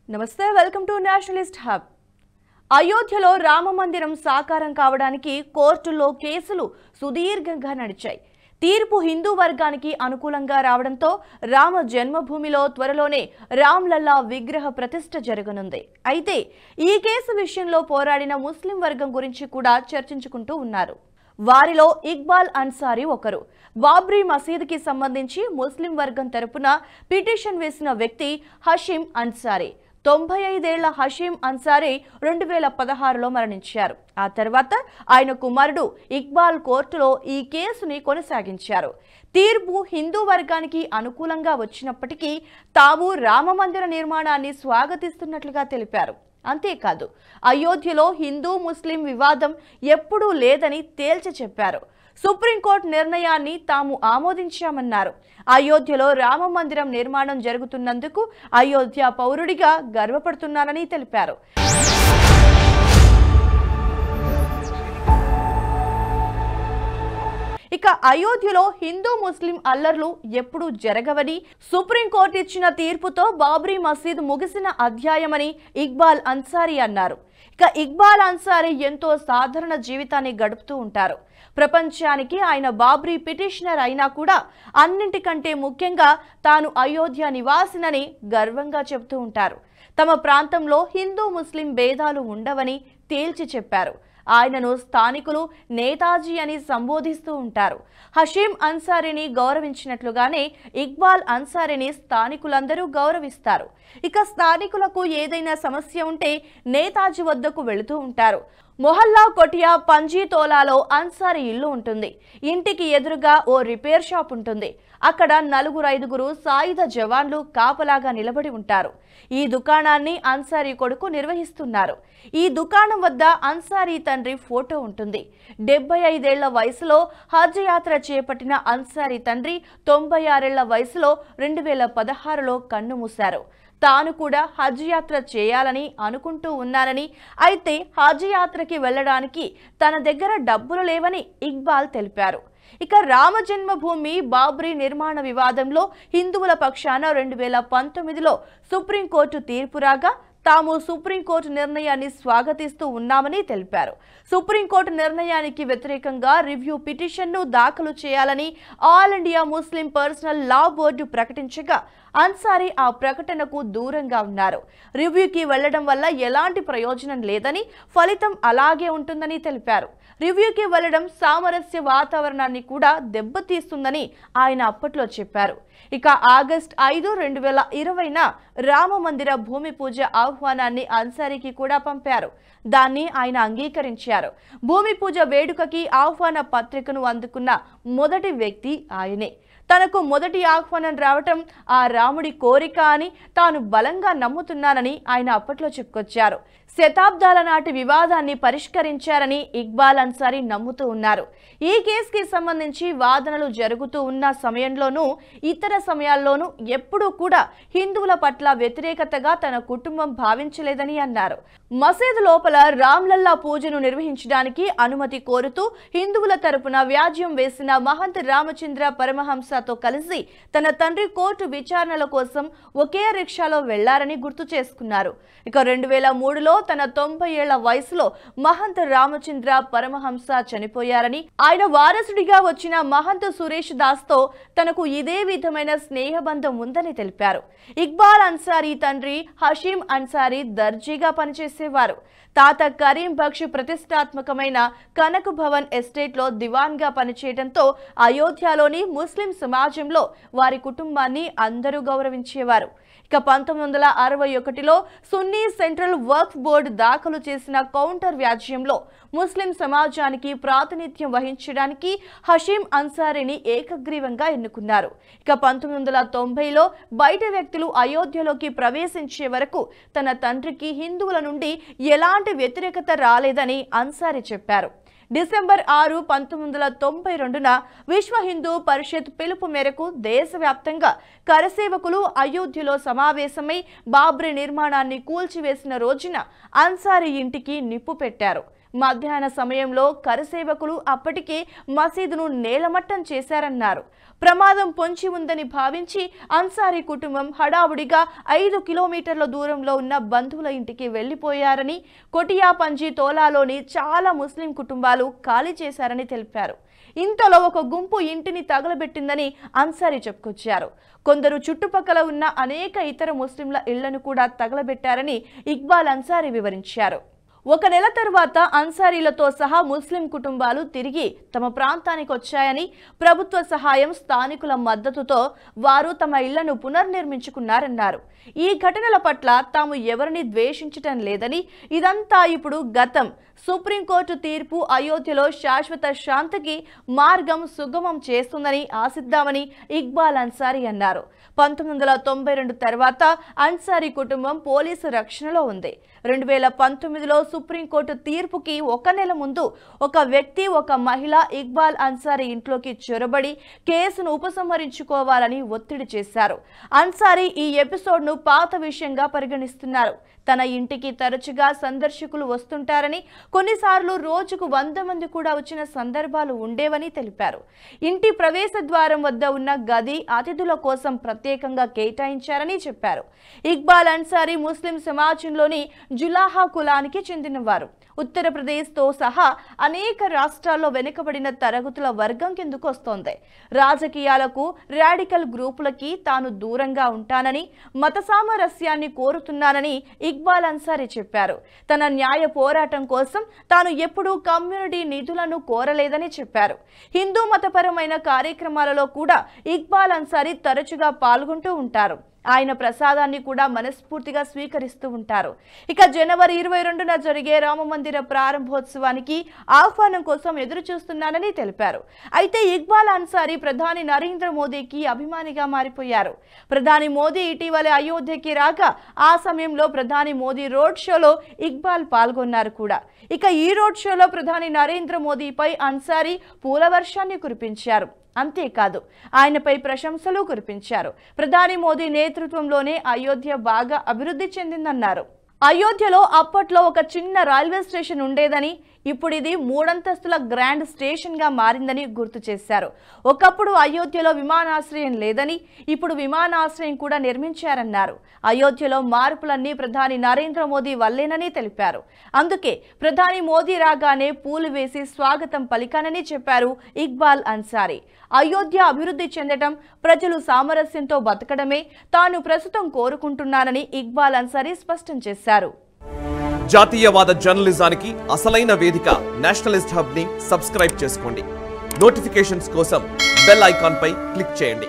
నమస్తే welcome to Nationalist hub. అయోధ్యలో రామ మందిరం సాకారం కావడానికి కోర్టులో కేసులు సుదీర్ఘంగా నడిచాయి. తీర్పు హిందూ వర్గానికి అనుకూలంగా రావడంతో రామ జన్మభూమిలో త్వరలోనే రామ్లల్లా విగ్రహ ప్రతిష్ఠ జరగనుంది. అయితే ఈ కేసు విషయంలో పోరాడిన ముస్లిం వర్గం గురించి కూడా చర్చించుకుంటూ ఉన్నారు. వారిలో ఇక్బాల్ అన్సారీ ఒకరు. బాబ్రీ మసీదుకి సంబంధించి ముస్లిం వర్గం తరపున పిటిషన్ వేసిన వ్యక్తి హషీం అన్సారీ. 95 ఏళ్ల హషీం అన్సారీ 2016లో మరణించారు. ఆ తర్వాత ఆయన కుమారుడు ఇక్బాల్ కోర్టులో ఈ కేసుని కొనసాగించారు. తీర్పు హిందూ వర్గానికి అనుకూలంగా వచ్చినప్పటికీ తాము రామ మందిర నిర్మాణాన్ని స్వాగతిస్తున్నట్లుగా తెలిపారు. అంతేకాదు, అయోధ్యలో హిందూ ముస్లిం వివాదం ఎప్పుడూ లేదని తేల్చి చెప్పారు. సుప్రీంకోర్టు నిర్ణయాన్ని తాము ఆమోదించామన్నారు. అయోధ్యలో రామ మందిరం నిర్మాణం జరుగుతున్నందుకు అయోధ్య పౌరుడిగా గర్వపడుతున్నానని తెలిపారు. ఇక అయోధ్యలో హిందూ ముస్లిం అల్లర్లు ఎప్పుడూ జరగవని, సుప్రీంకోర్టు ఇచ్చిన తీర్పుతో బాబ్రీ మసీద్ ముగిసిన అధ్యాయమని ఇక్బాల్ అన్సారీ అన్నారు. ఇక ఇక్బాల్ అన్సారీ ఎంతో సాధారణ జీవితాన్ని గడుపుతూ ఉంటారు. ప్రపంచానికి ఆయన బాబ్రీ పిటిషనర్ అయినా కూడా అన్నింటికంటే ముఖ్యంగా తాను అయోధ్య నివాసినని గర్వంగా చెబుతూ ఉంటారు. తమ ప్రాంతంలో హిందూ ముస్లిం భేదాలు ఉండవని తేల్చి చెప్పారు. ఆయనను స్థానికులు నేతాజీ అని సంబోధిస్తూ ఉంటారు. హషీం అన్సారీని గౌరవించినట్లుగానే ఇక్బాల్ అన్సారీని స్థానికులందరూ గౌరవిస్తారు. ఇక స్థానికులకు ఏదైనా సమస్య ఉంటే నేతాజీ వద్దకు వెళుతూ ఉంటారు. మొహల్లా కొటియా పంజీతోలాలో అన్సారీ ఇల్లు ఉంటుంది. ఇంటికి ఎదురుగా ఓ రిపేర్ షాప్ ఉంటుంది. అక్కడ 4-5 సాయుధ జవాన్లు కాపలాగా నిలబడి ఉంటారు. ఈ దుకాణాన్ని అన్సారీ కొడుకు నిర్వహిస్తున్నారు. ఈ దుకాణం వద్ద అన్సారీ తండ్రి ఫోటో ఉంటుంది. 75 ఏళ్ల వయసులో హజ్ యాత్ర చేపట్టిన అన్సారీ తండ్రి 96 ఏళ్ల వయసులో 2016లో కన్నుమూశారు. తాను కూడా హజ్ యాత్ర చేయాలని అనుకుంటూ ఉన్నానని, అయితే హజ్ యాత్రకి వెళ్లడానికి తన దగ్గర డబ్బులు లేవని ఇక్బాల్ తెలిపారు. ఇక రామ జన్మభూమి బాబ్రీ నిర్మాణ వివాదంలో హిందువుల పక్షాన 2019లో సుప్రీంకోర్టు తీర్పు రాగా తాము సుప్రీంకోర్టు నిర్ణయాన్ని స్వాగతిస్తూ ఉన్నామని తెలిపారు. సుప్రీంకోర్టు నిర్ణయానికి వ్యతిరేకంగా రివ్యూ పిటిషన్ను దాఖలు చేయాలని ఆల్ ఇండియా ముస్లిం పర్సనల్ లా బోర్డు ప్రకటించగా అన్సారీ ఆ ప్రకటనకు దూరంగా ఉన్నారు. రివ్యూకి వెళ్లడం వల్ల ఎలాంటి ప్రయోజనం లేదని, ఫలితం అలాగే ఉంటుందని తెలిపారు. రివ్యూకి వెళ్లడం సామరస్య వాతావరణాన్ని కూడా దెబ్బతీస్తుందని ఆయన అప్పట్లో చెప్పారు. ఇక ఆగస్టు 5, 2020న రామ మందిర భూమి పూజ ఆహ్వానాన్ని అన్సారీకి కూడా పంపారు. దాన్ని ఆయన అంగీకరించారు. భూమి పూజ వేడుకకి ఆహ్వాన పత్రికను అందుకున్న మొదటి వ్యక్తి ఆయనే. తనకు మొదటి ఆహ్వానం రావటం ఆ రాముడి కోరిక అని తాను బలంగా నమ్ముతున్నానని ఆయన అప్పట్లో చెప్పుకొచ్చారు. శతాబ్దాల నాటి వివాదాన్ని పరిష్కరించారని ఇక్బాల్ అన్సారీ నమ్ముతూ ఉన్నారు. ఈ కేసుకి సంబంధించి వాదనలు జరుగుతూ ఉన్న సమయంలోనూ ఇతర సమయాల్లోనూ ఎప్పుడూ కూడా హిందువుల పట్ల వ్యతిరేకతగా తన కుటుంబం భావించలేదని అన్నారు. మసీదు లోపల రామ్లల్లా పూజను నిర్వహించడానికి అనుమతి కోరుతూ హిందువుల తరపున వ్యాజ్యం వేసిన మహంత్ రామచంద్ర పరమహంసతో కలిసి తన తండ్రి కోర్టు విచారణల కోసం ఒకే రిక్షాలో వెళ్లారని గుర్తు చేసుకున్నారు. ఇక 2003లో తన 90 ఏళ్ల వయసులో మహంత్ రామచంద్ర పరమహంస చనిపోయారని, ఆయన వారసుడిగా వచ్చిన మహంత్ సురేష్ దాస్తో తనకు ఇదే విధమైన స్నేహబంధం ఉందని తెలిపారు. ఇక్బాల్ అన్సారీ తండ్రి హషీం అన్సారీ దర్జీగా పనిచేసేవారు. తాత కరీం బక్ష్ ప్రతిష్టాత్మకమైన కనక్ భవన్ ఎస్టేట్లో దివాన్గా పనిచేయడంతో అయోధ్యలోని ముస్లిం సమాజంలో వారి కుటుంబాన్ని అందరూ గౌరవించేవారు. ఇక 1961లో సున్నీ సెంట్రల్ వక్ఫ్ బోర్డు దాఖలు చేసిన కౌంటర్ వ్యాజ్యంలో ముస్లిం సమాజానికి ప్రాతినిధ్యం వహించడానికి హషీం అన్సారీని ఏకగ్రీవంగా ఎన్నుకున్నారు. ఇక 1990లో బయట వ్యక్తులు అయోధ్యలోకి ప్రవేశించే వరకు తన తండ్రికి హిందువుల నుండి ఎలాంటి వ్యతిరేకత రాలేదని అన్సారీ చెప్పారు. డిసెంబర్ 6, 1992న విశ్వ హిందూ పరిషత్ పిలుపు మేరకు దేశవ్యాప్తంగా కరసేవకులు అయోధ్యలో సమావేశమై బాబ్రీ నిర్మాణాన్ని కూల్చివేసిన రోజున అన్సారీ ఇంటికి నిప్పు పెట్టారు. మధ్యాహ్న సమయంలో కరసేవకులు అప్పటికే మసీదును నేలమట్టం చేశారన్నారు. ప్రమాదం పొంచి ఉందని భావించి అన్సారీ కుటుంబం హడావుడిగా 5 కిలోమీటర్ల దూరంలో ఉన్న బంధువుల ఇంటికి వెళ్లిపోయారని, కొటియా పంజీ తోలాలోని చాలా ముస్లిం కుటుంబాలు ఖాళీ చేశారని తెలిపారు. ఇంతలో ఒక గుంపు ఇంటిని తగలబెట్టిందని అన్సారీ చెప్పుకొచ్చారు. కొందరు చుట్టుపక్కల ఉన్న అనేక ఇతర ముస్లింల ఇళ్లను కూడా తగలబెట్టారని ఇక్బాల్ అన్సారీ వివరించారు. 1 నెల తర్వాత అన్సారీలతో సహా ముస్లిం కుటుంబాలు తిరిగి తమ ప్రాంతానికి వచ్చాయని, ప్రభుత్వ సహాయం, స్థానికుల మద్దతుతో వారు తమ ఇళ్లను పునర్నిర్మించుకున్నారన్నారు. ఈ ఘటనల పట్ల తాము ఎవరిని ద్వేషించటం లేదని, ఇదంతా ఇప్పుడు గతం. సుప్రీంకోర్టు తీర్పు అయోధ్యలో శాశ్వత శాంతికి మార్గం సుగమం చేస్తుందని ఆశిద్దామని ఇక్బాల్ అన్సారీ అన్నారు. 1992 తర్వాత అన్సారీ కుటుంబం పోలీసు రక్షణలో ఉంది. 2019లో సుప్రీంకోర్టు తీర్పుకి 1 నెల ముందు ఒక వ్యక్తి, ఒక మహిళ ఇక్బాల్ అన్సారీ ఇంట్లోకి చొరబడి కేసును ఉపసంహరించుకోవాలని ఒత్తిడి చేశారు. అన్సారీ ఈ ఎపిసోడ్ను పాత విషయంగా పరిగణిస్తున్నారు. తన ఇంటికి తరచుగా సందర్శకులు వస్తుంటారని, కొన్నిసార్లు రోజుకు 100 మంది కూడా వచ్చిన సందర్భాలు ఉండేవని తెలిపారు. ఇంటి ప్రవేశ ద్వారం వద్ద ఉన్న గది అతిథుల కోసం ప్రత్యేకంగా కేటాయించారని చెప్పారు. ఇక్బాల్ అన్సారీ ముస్లిం సమాజంలోని జులాహా కులానికి చెందినవారు. ఉత్తరప్రదేశ్తో సహా అనేక రాష్ట్రాల్లో వెనుకబడిన తరగతుల వర్గం కిందకు వస్తోంది. రాజకీయాలకు, రాడికల్ గ్రూపులకి తాను దూరంగా ఉంటానని, మత సామరస్యాన్ని కోరుతున్నానని ఇక్బాల్ అన్సారీ చెప్పారు. తన న్యాయ పోరాటం కోసం తాను ఎప్పుడూ కమ్యూనిటీ నిధులను కోరలేదని చెప్పారు. హిందూ మతపరమైన కార్యక్రమాలలో కూడా ఇక్బాల్ అన్సారీ తరచుగా పాల్గొంటూ ఉంటారు. ఆయన ప్రసాదాన్ని కూడా మనస్ఫూర్తిగా స్వీకరిస్తూ ఉంటారు. ఇక జనవరి 22న జరిగే రామమందిర ప్రారంభోత్సవానికి ఆహ్వానం కోసం ఎదురు చూస్తున్నానని తెలిపారు. అయితే ఇక్బాల్ అన్సారీ ప్రధాని నరేంద్ర మోదీకి అభిమానిగా మారిపోయారు. ప్రధాని మోదీ ఇటీవల అయోధ్యకి రాగా ఆ సమయంలో ప్రధాని మోదీ రోడ్ షోలో ఇక్బాల్ పాల్గొన్నారు కూడా. ఇక ఈ రోడ్ షోలో ప్రధాని నరేంద్ర మోదీపై అన్సారీ పూల వర్షాన్ని కురిపించారు. అంతేకాదు, ఆయనపై ప్రశంసలు కురిపించారు. ప్రధాని మోదీ నేతృత్వంలోనే అయోధ్య బాగా అభివృద్ధి చెందిందన్నారు. అయోధ్యలో అప్పట్లో ఒక చిన్న రైల్వే స్టేషన్ ఉండేదని, ఇప్పుడు ఇది 3 అంతస్తుల గ్రాండ్ స్టేషన్ గా మారిందని గుర్తు చేశారు. ఒకప్పుడు అయోధ్యలో విమానాశ్రయం లేదని, ఇప్పుడు విమానాశ్రయం కూడా నిర్మించారన్నారు. అయోధ్యలో మార్పులన్నీ ప్రధాని నరేంద్ర మోదీ వల్లేనని తెలిపారు. అందుకే ప్రధాని మోదీ రాగానే పూలు వేసి స్వాగతం పలికానని చెప్పారు ఇక్బాల్ అన్సారీ. అయోధ్య అభివృద్ధి చెందడం, ప్రజలు సామరస్యంతో బతకడమే తాను ప్రస్తుతం కోరుకుంటున్నానని ఇక్బాల్ అన్సారీ స్పష్టం చేశారు. జాతీయవాద జర్నలిజానికి అసలైన వేదిక నేషనలిస్ట్ హబ్ ని సబ్స్క్రైబ్ చేసుకోండి. నోటిఫికేషన్స్ కోసం బెల్ ఐకాన్ పై క్లిక్ చేయండి.